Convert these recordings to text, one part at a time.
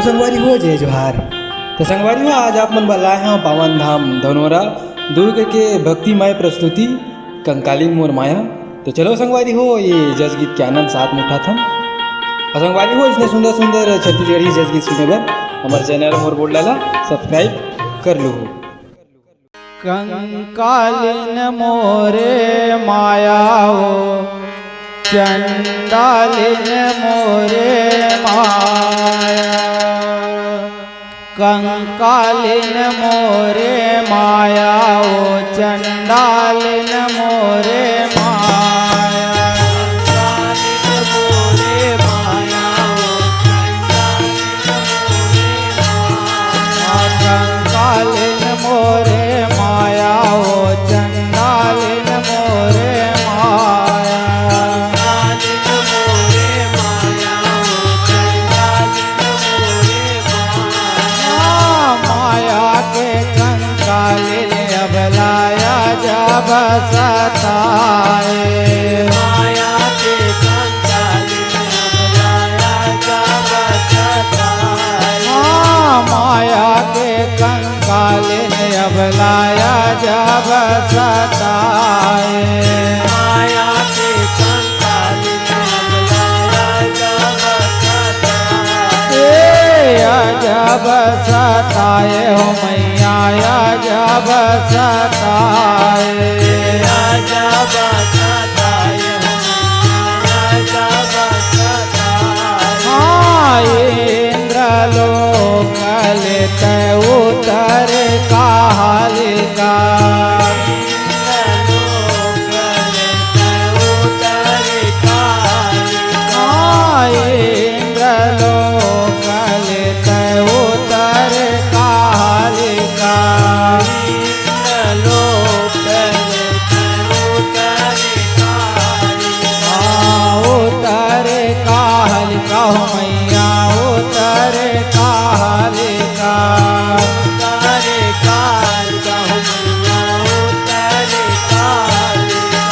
संगवारी हो जय जोहार। तो संगवारी हो आज आप मन बलाए हैं पावन धाम धनोरा दुर्ग के भक्तिमय प्रस्तुति कंकाली मोर माया। तो चलो संगवारी हो ये जज गीत के आनंद साथ में उठा था। और संगवारी हो इसने सुंदर सुंदर छत्तीसगढ़ी जज गीत सुने बर हमारे चैनल मोर बोल डाला सब्सक्राइब कर लो। कंकालिन मोरे माया हो चंडालिन मोरे माया, कंकालिन मोरे माया हो चंडालिन मोरे माया, कंकालिन मोरे माया हो चंडालिन मोरे माया, जब सताए माया के कंकालिन अबलाया जब सताए, माया के कंकालिन अबलाया जब सताए, माया के कंकालिन अबलाया जब सताए, जब सताए हो मैया जब सताए, जब सताए जब सताए, इंद्र लोक लेते उतर कालिका, इंद्र लोक लेते उतर कालिका, उतर कालिका हो मैया उतर कालिका,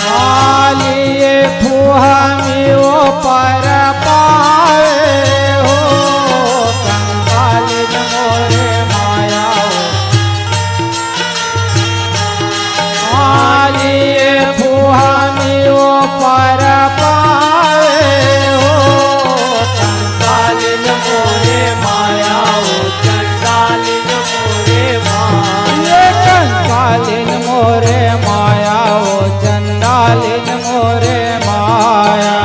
कालिए फुहमी वो पर पाए हो कंकालिन मोरे माया हो, कालिए फुहमी वो पर पाए हो कंकालिन मोरे माया हो, कंकालिन मोरे माया, कंकालिन मोरे माया हो चंडालिन मोरे माया,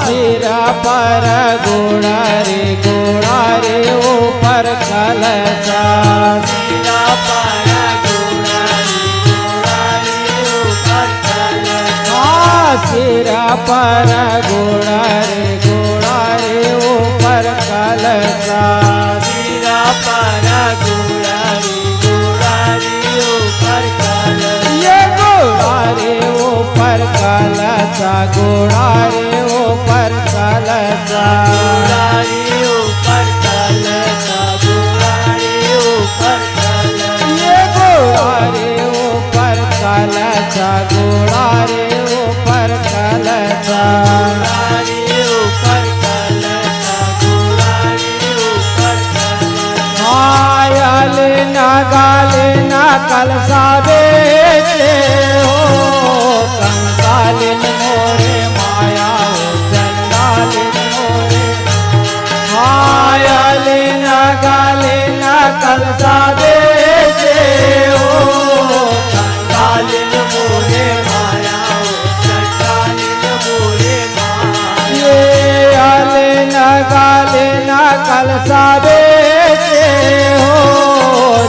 सिर पर गुड़ारी गुड़ारी ऊपर कलसा, सिर पर गुड़ारी गुड़ारी ऊपर कलसा, सिर पर गुड़ारी गुड़ारी ऊपर कलसा, सिर पर गुड़ारी गुड़ारी ऊपर कलसा, ये गुड़ारी ऊपर कलसा गुड़ारी ऊपर कलसा, गुड़ारी ऊपर कलसा, गुड़ारी ऊपर कलसा, ये गुड़ारी ऊपर कलसा गुड़ारी ऊपर कलसा, गुड़ारी ऊपर कलसा, गुड़ारी ऊपर कलसा, आयल नगाले न कलसा बेचे हो कंकालिन मोरे माया हो चंडालिन मोरे, आयल नगाले न कलसा बेचे हो कंकालिन मोरे माया हो चंडालिन मोरे माया, ये आले नगाले न कलसा बेचे हो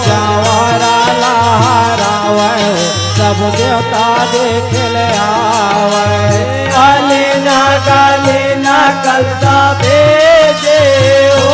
जवारा लहरावे हो सब देवता देख ले आवे, आले ना गाले ना कलसा भेजे हो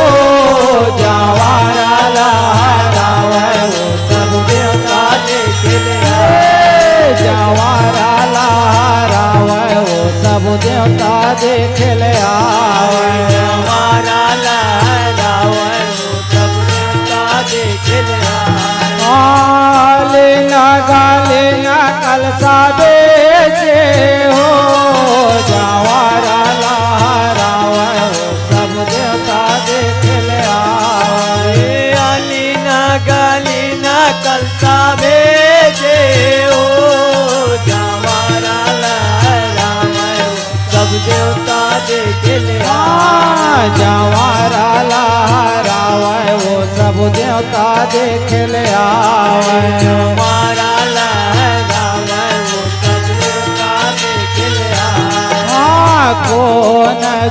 जवारा लहरावे हो सब देवता देख ले आए, जवारा लहरावे हो सब देवता देख ले आवे, हमारा लहरावे हो सब देवता देख ले आए, आले न गाले न कलसा बेचे हो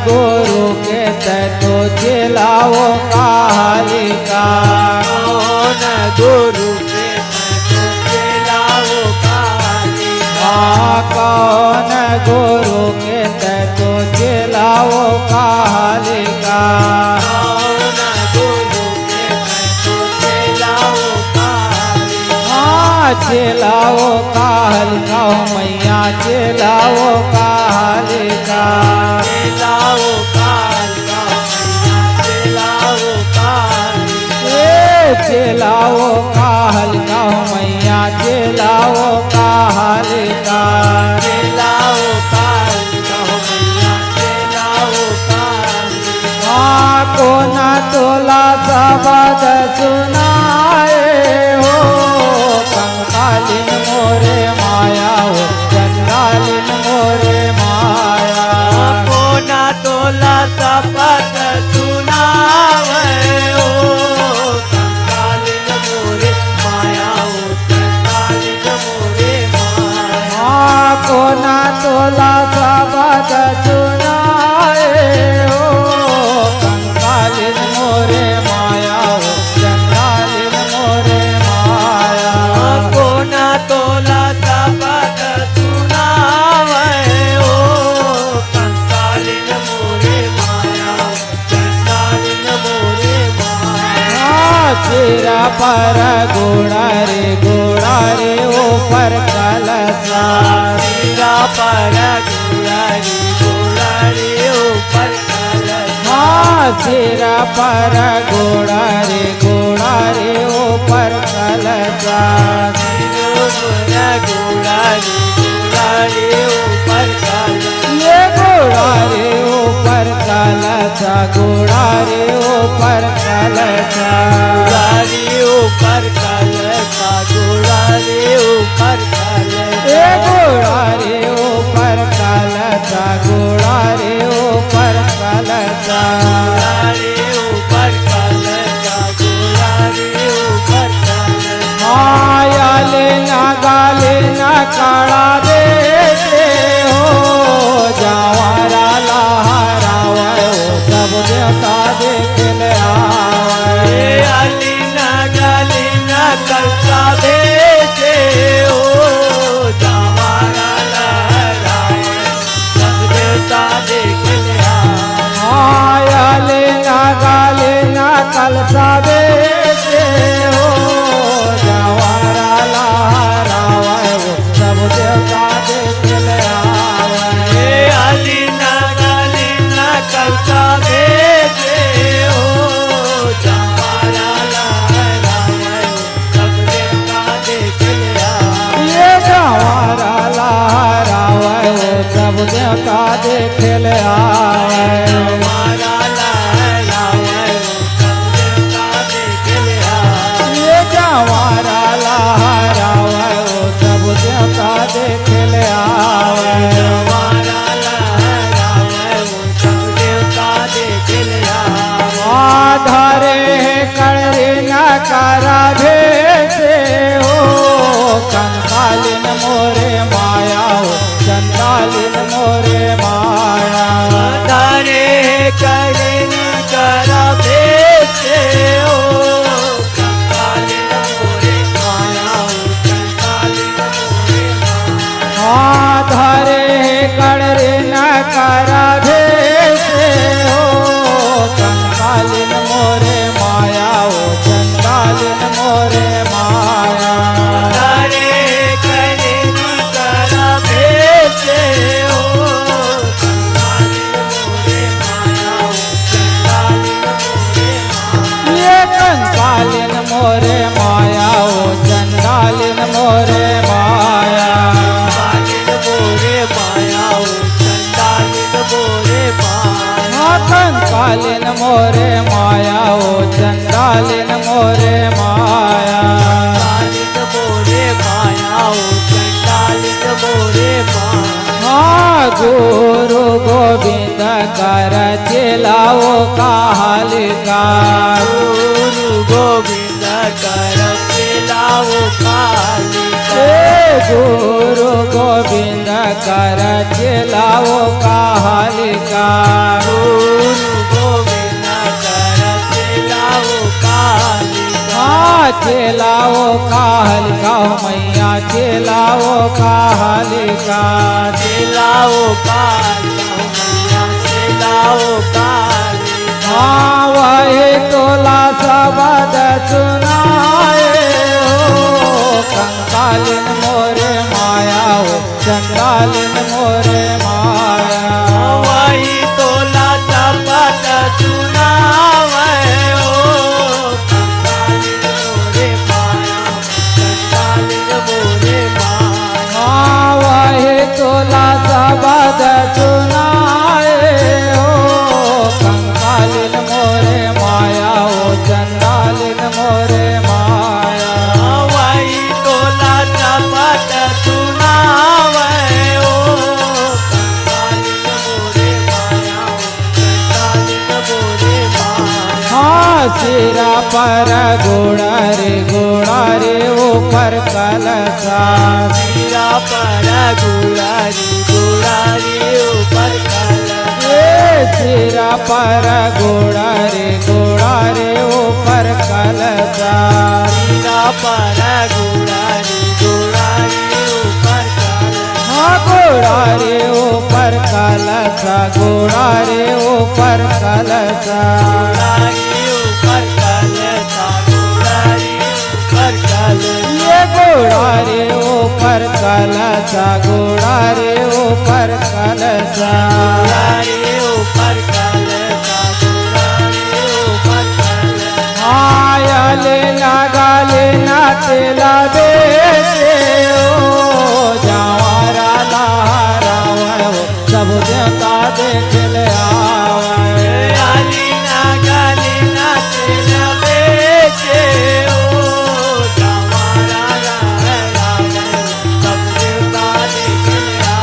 गुरु के तो चेलाओ कालिका कौन गुरु के तो चेलाओ कालिका कौन गुरु के तो चेलाओ कालिका कौन गुरु के तो चेलाओ कालिका चेलाओ कालिका मैया चेलाओ कालिका चेलाओ कालिका चेलाओ कालिका चेलाओ कालिका मैया चेलाओ कालिका चेलाओ कालिका मैया चेलाओ कालिका कोना तोला शब्द सुनाए हो कंकालिन मोरे माया हो कंकालिन मोरे माया कोना तोला शपथ सुनावे ओ कंकालिन मोरे माया ओ कंकालिन मोरे माया कोना तोला शब्द सुनाए हो कंकालिन मोरे माया हो कंकालिन मोरे माया कोना तोला शपथ सुनावे ओ कंकालिन मोरे माया ओ कंकालिन मोरे माया सिरा पर गोड़ारे ऊपर कलसा सिरा पर गुड़ारी गुड़ारी ऊपर कलशा सिरा पर गोड़ारे ऊपर कलसा गुड़ारी गुड़ारी ऊपर कलशा ये गोड़ारे ऊपर कलसा गोड़ारे ऊपर कलसा गुड़ारी ऊपर कलशा गुड़ारी ऊपर ये कलशा गोड़ारे ऊपर कलसा गोड़ारे ऊपर कलसा गुड़ारी ऊपर कलशा गुड़ारी ऊपर कलशा माया लेना गालेना काड़ा देते हो जवारा लहरावे हो सब देवता देख ले आवे अलीना गलीना कलसा भेजे ओ जवारा लहराए सब देवता देख लिया माया लेना गालेना कलसा देते हो जवारा लहरावे हो सब देवता देख ले आवे अलीना गलीना कलसा भेजे ओ जवारा लहराए सब देवता देख लिया ये जवारा लहरावे हो सब देवता देख ले आवे जवारा लहराए सब देवता देख लिया ये जवारा लहरावे हो सब देवता देख ले आवे जवारा लहराए सब देवता देख लिया आधारे कड़े न करा भेसे हो कंकालिन मोरे माया हो चंडालिन मोरे माया धरे करे न करा भेसे ओ कंकालिन मोरे माया ओ कंकालिन मोरे माया आधारे कड़े न करा भेसे हो कंकालिन मोरे माया हो चंडालिन मोरे माया धरे करे न करा भेसे ओ कंकालिन मोरे माया ओ कंकालिन मोरे माया ये कंकालिन मोरे माया हो चंडालिन मोरे माया कंकालिन मोरे माया ओ कंकालिन मोरे माया कंकालिन मोरे माया हो चंडालिन मोरे माया कंकालिन मोरे माया ओ कंकालिन मोरे माया गुरु गोविंद कर चेलाओ कालिका गुरु गोविंद कर चेलाओ कालिका गुरु गोविंद कर चलाओ कालिका गुरु गोविंद कर चलाओ कालिका हाँ चलाओ कालिका मैया चलाओ कालिका चलाओ कालिका मैया चलाओ कालिका हाँ वही तोला शब्द सुनाए हो कंकालिन मोरे माया हो चंडालिन मोरे माया वही तोला शब्द सुनावे हो कंकालिन मोरे माया चंडालिन मोरे माया हाँ वही तोला शब्द सुनाए हो कंकालिन मोरे माया हो चंडालिन मोरे माया वही तोला शब्द सुनावे हो कंकालिन मोरे माया चंडालिन मोरे माया हाँ सिरा पर गोड़ा रे ऊपर कलसा सिरा पर गुड़ारी गुड़ारी ऊपर कलश सिरा पर गोड़ा रे ऊपर कलसा सिरा पर गुड़ारी गुड़ारी ऊपर कलश हाँ गोड़ा रे ऊपर कलसा गोड़ा रे ऊपर कलसा गुड़ारी ऊपर कलश गुड़ारी ऊपर कलश ये गोड़ा रे ऊपर कलसा गोड़ा रे ऊपर कलसा गुड़ारी ऊपर कलश गुड़ारी ऊपर कलश आयले नागाले नातेला बेचे ओ जावारा रावण हो सब देवता देख ले आवे गालिना गालिना तेरा बेचे ओ जवारा रावण सब देवता देख लिया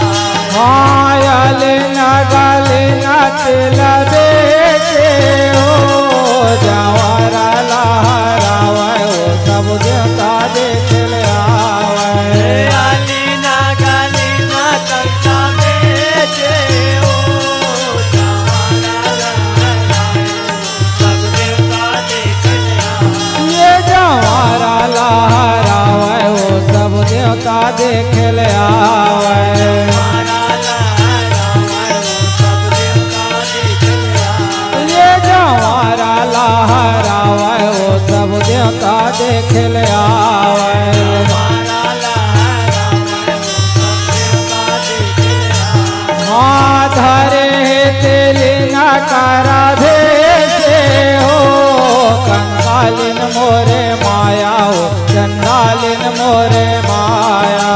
आयले नागाले नातेला बेचे ओ जावारा रावण हो सब देवता देख ले आवे गालिना गालिना करता बेचे ओ जवारा रावण सब देवता देख लिया ये जवारा लहरावे वो सब देवता देख ले आवे ये जवारा लहरावे वो सब देवता देख ले आवे हाँ धरे तेली नकारा भेसे हो कंकालिन मोरे माया हो चंडालिन मोरे माया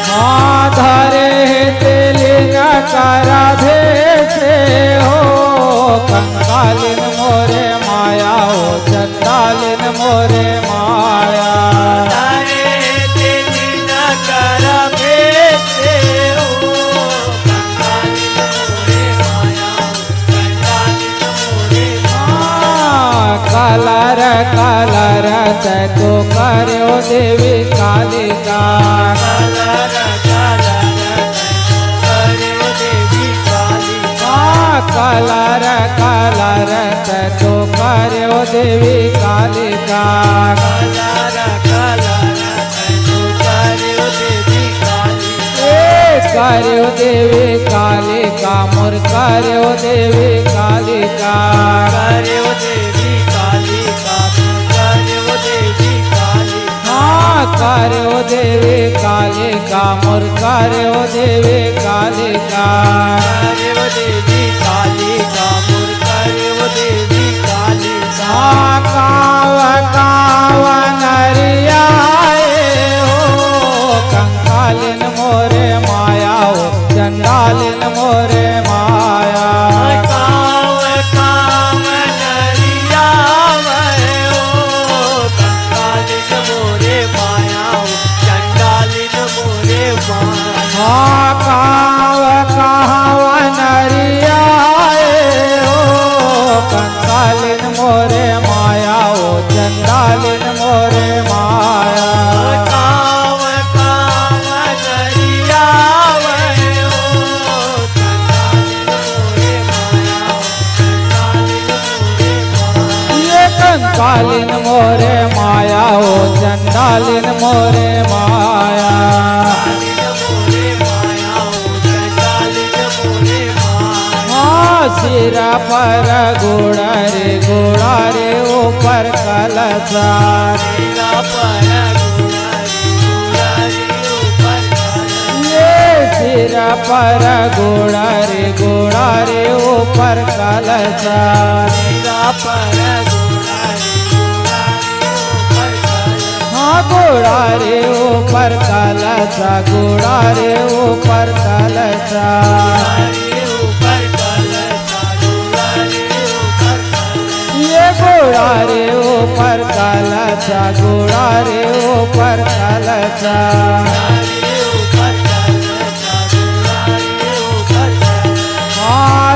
हाँ धरे तेली नकारा भेसे हो कंकालिन मोरे माया हो चंडालिन मोरे माया कलर कलर तको करो देवी कालिका कलर कलर तको करो देवी कालिका करो देवी कालिका मोर करो देवी कालिका हाँ करो देवी कालिका मोर करो देवी कालिका हाँ काव काव नरियाए हो कंकालिन मोरे माया हो चंडालिन मोरे माया हाँ काव काव नरिया मोरे माया हाँ सिर पर घोड़ा रे ऊपर कलसा सिर पर घोड़ा रे ऊपर कलसा हाँ घोड़ा रे ऊपर कलसा घोड़ा रे ऊपर कलसा ये घोड़ा रे ऊपर कलसा घोड़ा रे ऊपर कलसा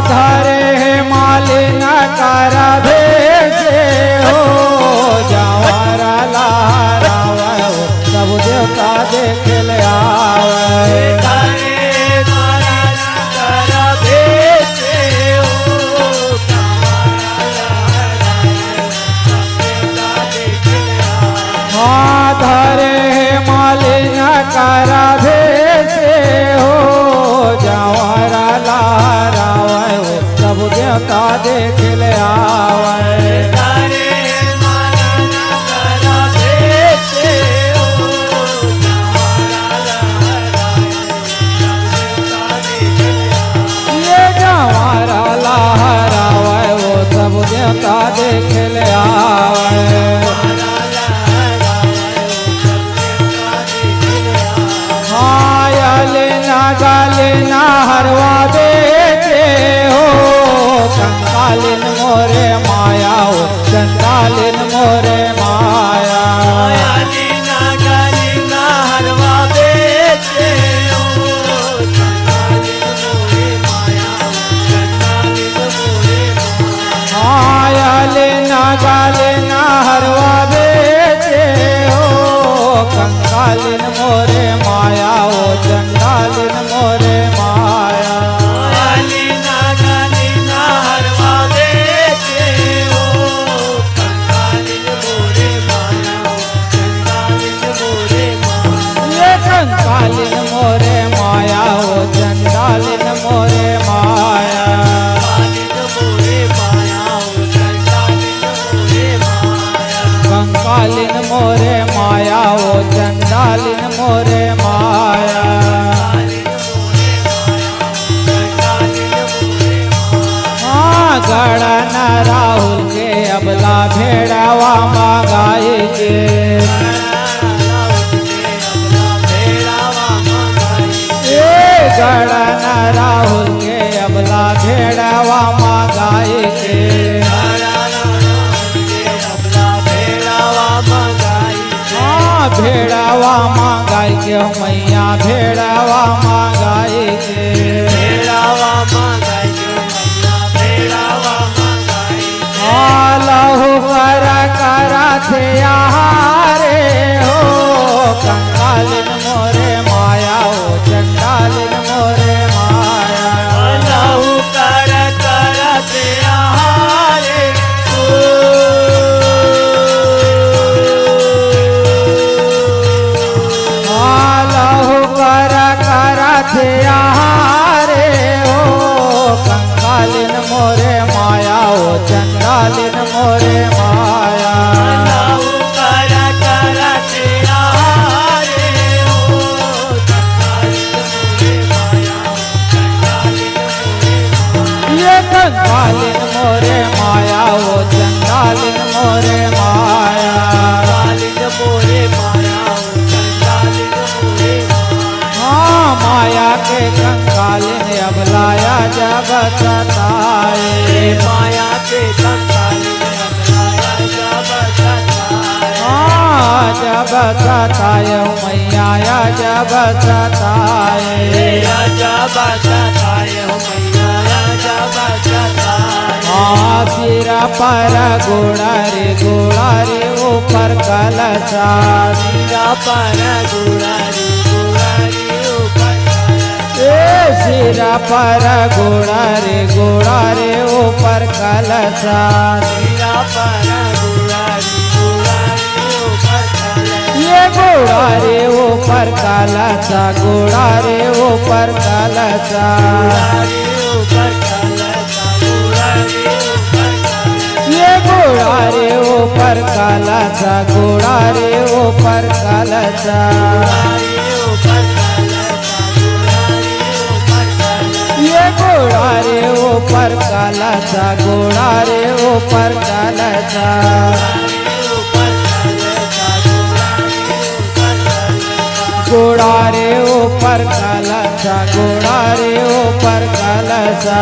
धरे मालिन कर भेजे हो जवारा लहरावे हो सब देवता देख ले आवे हाँ धरे मालिन कर भेजे हो जवारा लहरावे हो सब देवता देख ले आवे ये जवारा लहरावे वो सब देवता देख ले आवे गालिन हरवा देते हो कंकालिन मोरे माया हो चंडालिन मोरे माया गालिन हरवा देते हो कंकालिन मोरे माया हो चंडालिन मोरे माया ये कंकालिन मोरे माया हो चंडालिन मोरे माया कंकालिन मोरे माया हो चंडालिन मोरे माया हाँ गड़न राहुल के अबला भेड़ावा मांगाई के गड़न राहुल के अबला भेड़ावा मांगाई के भेड़ावा मांगाई के मैया भेड़ावा मांगाई के लहू कर थे हारे हो कंकालिन मोरे माया हो चंडालिन मोरे माया लहू कर थे हारे थे हारे हो कंकालिन मोरे माया हो चंडालिन मोरे माया ये कंकालिन मोरे माया हो चंडालिन मोरे माया माया के कंकालिन अबलाया जब सताए माया के कंकालिन अबलाया जब हाँ जब सताए मैया जब सताए जब सताए मैया जब सताए हाँ सिर पर घोड़ा रे ऊपर कलसा सिर पर घोड़ा रे सिर पर घोड़ा रे ऊपर कलसा सिर पर घोड़ा रे ऊपर कलसा ये गोळा रे ऊपर कालाचा गोळा रे ऊपर कालाचा ये गोळा रे ऊपर कालाचा गोळा रे ऊपर कालाचा ये गोळा रे ऊपर कालाचा गोळा रे ऊपर कालाचा गोळा रे ऊपर कालाचा गोळा रे ऊपर कालाचा